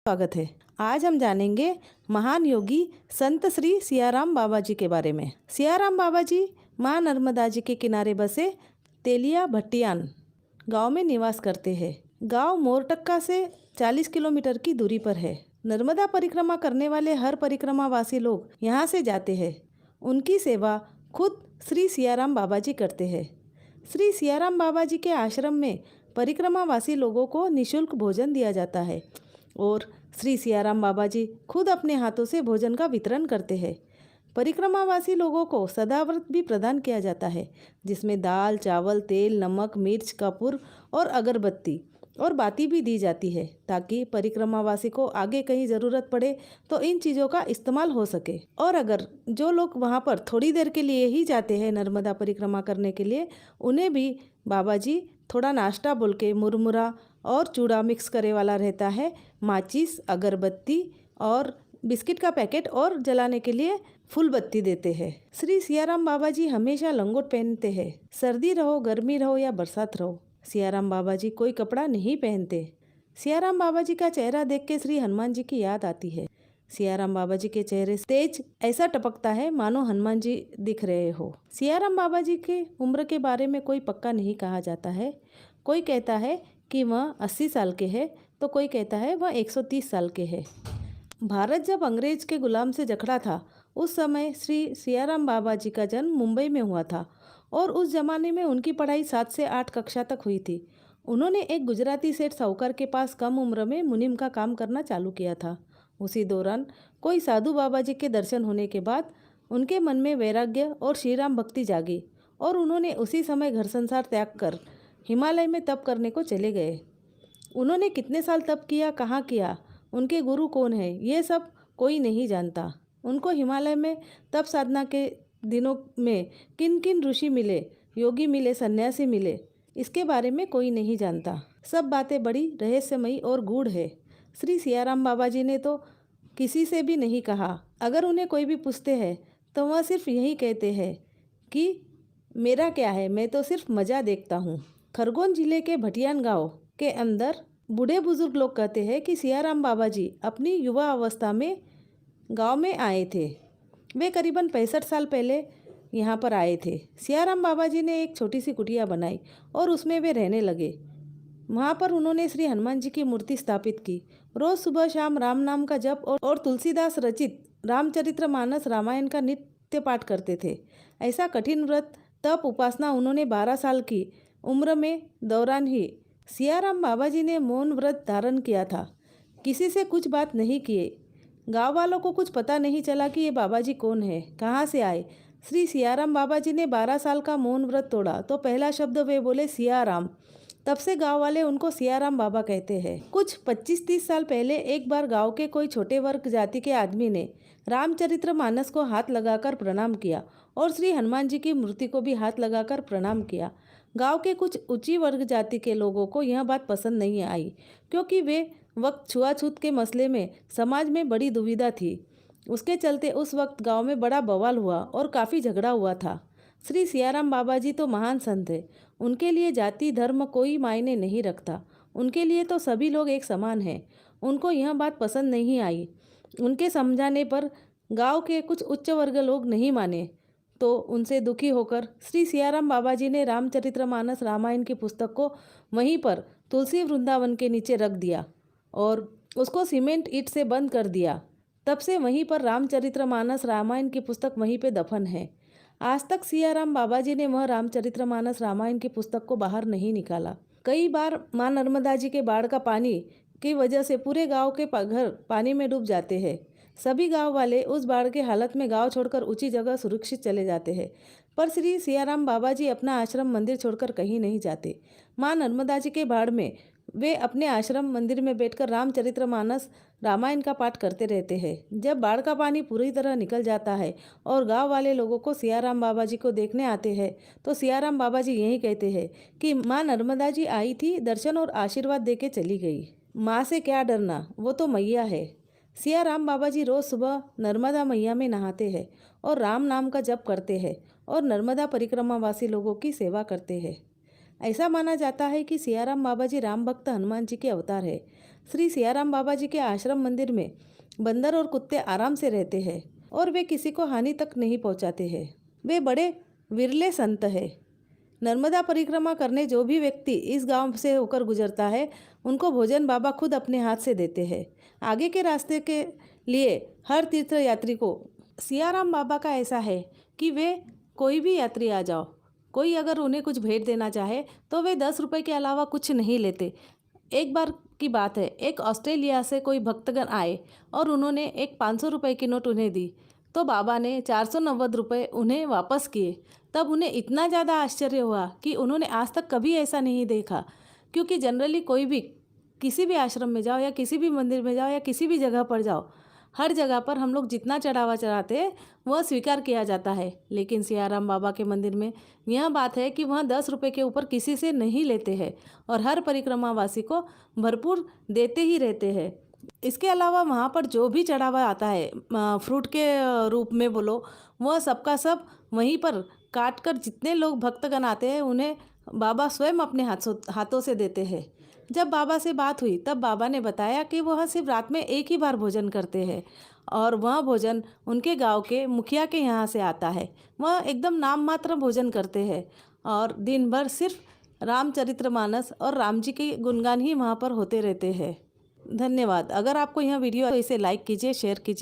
स्वागत है। आज हम जानेंगे महान योगी संत श्री सियाराम बाबा जी के बारे में। सियाराम बाबा जी माँ नर्मदा जी के किनारे बसे तेलिया भट्टियान गांव में निवास करते हैं। गांव मोरटक्का से 40 किलोमीटर की दूरी पर है। नर्मदा परिक्रमा करने वाले हर परिक्रमावासी लोग यहाँ से जाते हैं। उनकी सेवा खुद श्री सियाराम बाबा जी करते हैं। श्री सियाराम बाबा जी के आश्रम में परिक्रमावासी लोगों को निःशुल्क भोजन दिया जाता है और श्री सियाराम बाबा जी खुद अपने हाथों से भोजन का वितरण करते हैं। परिक्रमावासी लोगों को सदाव्रत भी प्रदान किया जाता है, जिसमें दाल, चावल, तेल, नमक, मिर्च, कपूर और अगरबत्ती और बाती भी दी जाती है, ताकि परिक्रमावासी को आगे कहीं ज़रूरत पड़े तो इन चीज़ों का इस्तेमाल हो सके। और अगर जो लोग वहाँ पर थोड़ी देर के लिए ही जाते हैं नर्मदा परिक्रमा करने के लिए, उन्हें भी बाबा जी थोड़ा नाश्ता बोल के मुरमुरा और चूड़ा मिक्स करे वाला रहता है, माचिस, अगरबत्ती और बिस्किट का पैकेट और जलाने के लिए फूल बत्ती देते हैं। श्री सियाराम बाबा जी हमेशा लंगोट पहनते हैं। सर्दी रहो, गर्मी रहो या बरसात रहो, सियाराम बाबा जी कोई कपड़ा नहीं पहनते। सियाराम बाबा जी का चेहरा देख के श्री हनुमान जी की याद आती है। सियाराम बाबा जी के चेहरे से तेज ऐसा टपकता है मानो हनुमान जी दिख रहे हो। सियाराम बाबा जी के उम्र के बारे में कोई पक्का नहीं कहा जाता है। कोई कहता है कि वह 80 साल के हैं, तो कोई कहता है वह 130 साल के हैं। भारत जब अंग्रेज के गुलाम से जकड़ा था, उस समय श्री सियाराम बाबा जी का जन्म मुंबई में हुआ था और उस जमाने में उनकी पढ़ाई 7 से 8 कक्षा तक हुई थी। उन्होंने एक गुजराती सेठ साहूकार के पास कम उम्र में मुनीम का काम करना चालू किया था। उसी दौरान कोई साधु बाबा जी के दर्शन होने के बाद उनके मन में वैराग्य और श्री राम भक्ति जागी और उन्होंने उसी समय घर संसार त्याग कर हिमालय में तप करने को चले गए। उन्होंने कितने साल तप किया, कहाँ किया, उनके गुरु कौन है, ये सब कोई नहीं जानता। उनको हिमालय में तप साधना के दिनों में किन किन ऋषि मिले, योगी मिले, सन्यासी मिले, इसके बारे में कोई नहीं जानता। सब बातें बड़ी रहस्यमयी और गूढ़ है। श्री सियाराम बाबा जी ने तो किसी से भी नहीं कहा। अगर उन्हें कोई भी पूछते हैं तो वह सिर्फ यही कहते हैं कि मेरा क्या है, मैं तो सिर्फ मज़ा देखता हूँ। खरगोन जिले के भटियान गांव के अंदर बूढ़े बुजुर्ग लोग कहते हैं कि सियाराम बाबा जी अपनी युवा अवस्था में गांव में आए थे। वे करीबन 65 साल पहले यहाँ पर आए थे। सियाराम बाबा जी ने एक छोटी सी कुटिया बनाई और उसमें वे रहने लगे। वहाँ पर उन्होंने श्री हनुमान जी की मूर्ति स्थापित की। रोज़ सुबह शाम राम नाम का जप और तुलसीदास रचित रामचरितमानस रामायण का नित्य पाठ करते थे। ऐसा कठिन व्रत, तप, उपासना उन्होंने 12 साल की उम्र में दौरान ही सियाराम बाबा जी ने मौन व्रत धारण किया था। किसी से कुछ बात नहीं किए। गांव वालों को कुछ पता नहीं चला कि ये बाबा जी कौन है, कहाँ से आए। श्री सियाराम बाबा जी ने 12 साल का मौन व्रत तोड़ा तो पहला शब्द वे बोले सियाराम। तब से गांव वाले उनको सियाराम बाबा कहते हैं। कुछ 25-30 साल पहले एक बार गांव के कोई छोटे वर्ग जाति के आदमी ने रामचरितमानस को हाथ लगाकर प्रणाम किया और श्री हनुमान जी की मूर्ति को भी हाथ लगाकर प्रणाम किया। गांव के कुछ ऊंची वर्ग जाति के लोगों को यह बात पसंद नहीं आई, क्योंकि वे वक्त छुआछूत के मसले में समाज में बड़ी दुविधा थी। उसके चलते उस वक्त गांव में बड़ा बवाल हुआ और काफ़ी झगड़ा हुआ था। श्री सियाराम बाबा जी तो महान संत है। उनके लिए जाति धर्म कोई मायने नहीं रखता। उनके लिए तो सभी लोग एक समान हैं। उनको यह बात पसंद नहीं आई। उनके समझाने पर गांव के कुछ उच्च वर्ग लोग नहीं माने, तो उनसे दुखी होकर श्री सियाराम बाबा जी ने रामचरितमानस रामायण की पुस्तक को वहीं पर तुलसी वृंदावन के नीचे रख दिया और उसको सीमेंट ईंट से बंद कर दिया। तब से वहीं पर रामचरितमानस रामायण की पुस्तक वहीं पे दफन है। आज तक सियाराम बाबा जी ने वह रामचरितमानस रामायण की पुस्तक को बाहर नहीं निकाला। कई बार माँ नर्मदा जी के बाढ़ का पानी की वजह से पूरे गांव के घर पानी में डूब जाते हैं। सभी गांव वाले उस बाढ़ के हालत में गांव छोड़कर ऊंची जगह सुरक्षित चले जाते हैं, पर श्री सियाराम बाबा जी अपना आश्रम मंदिर छोड़कर कहीं नहीं जाते। माँ नर्मदा जी के बाढ़ में वे अपने आश्रम मंदिर में बैठकर रामचरितमानस रामायण का पाठ करते रहते हैं। जब बाढ़ का पानी पूरी तरह निकल जाता है और गांव वाले लोगों को सियाराम बाबा जी को देखने आते हैं, तो सियाराम बाबा जी यही कहते हैं कि माँ नर्मदा जी आई थी, दर्शन और आशीर्वाद दे के चली गई। माँ से क्या डरना, वो तो मैया है। सियाराम बाबा जी रोज़ सुबह नर्मदा मैया में नहाते हैं और राम नाम का जप करते हैं और नर्मदा परिक्रमावासी लोगों की सेवा करते हैं। ऐसा माना जाता है कि सियाराम बाबा जी राम भक्त हनुमान जी के अवतार है। श्री सियाराम बाबा जी के आश्रम मंदिर में बंदर और कुत्ते आराम से रहते हैं और वे किसी को हानि तक नहीं पहुंचाते हैं। वे बड़े विरले संत हैं। नर्मदा परिक्रमा करने जो भी व्यक्ति इस गांव से होकर गुजरता है, उनको भोजन बाबा खुद अपने हाथ से देते हैं। आगे के रास्ते के लिए हर तीर्थ यात्री को सियाराम बाबा का ऐसा है कि वे कोई भी यात्री आ जाओ, कोई अगर उन्हें कुछ भेंट देना चाहे तो वे 10 रुपये के अलावा कुछ नहीं लेते। एक बार की बात है, एक ऑस्ट्रेलिया से कोई भक्तगण आए और उन्होंने एक 500 रुपये की नोट उन्हें दी, तो बाबा ने 490 रुपये उन्हें वापस किए। तब उन्हें इतना ज़्यादा आश्चर्य हुआ कि उन्होंने आज तक कभी ऐसा नहीं देखा, क्योंकि जनरली कोई भी किसी भी आश्रम में जाओ या किसी भी मंदिर में जाओ या किसी भी जगह पर जाओ, हर जगह पर हम लोग जितना चढ़ावा चढ़ाते हैं वह स्वीकार किया जाता है। लेकिन सियाराम बाबा के मंदिर में यह बात है कि वहाँ 10 रुपये के ऊपर किसी से नहीं लेते हैं और हर परिक्रमावासी को भरपूर देते ही रहते हैं। इसके अलावा वहाँ पर जो भी चढ़ावा आता है फ्रूट के रूप में बोलो, वह सबका सब वहीं पर काट कर जितने लोग भक्तगण आते हैं उन्हें बाबा स्वयं अपने हाथों से देते हैं। जब बाबा से बात हुई तब बाबा ने बताया कि वह सिर्फ रात में एक ही बार भोजन करते हैं और वह भोजन उनके गांव के मुखिया के यहाँ से आता है। वह एकदम नाम मात्र भोजन करते हैं और दिन भर सिर्फ रामचरितमानस और राम जी के गुणगान ही वहाँ पर होते रहते हैं। धन्यवाद। अगर आपको यह वीडियो तो इसे लाइक कीजिए, शेयर कीजिए।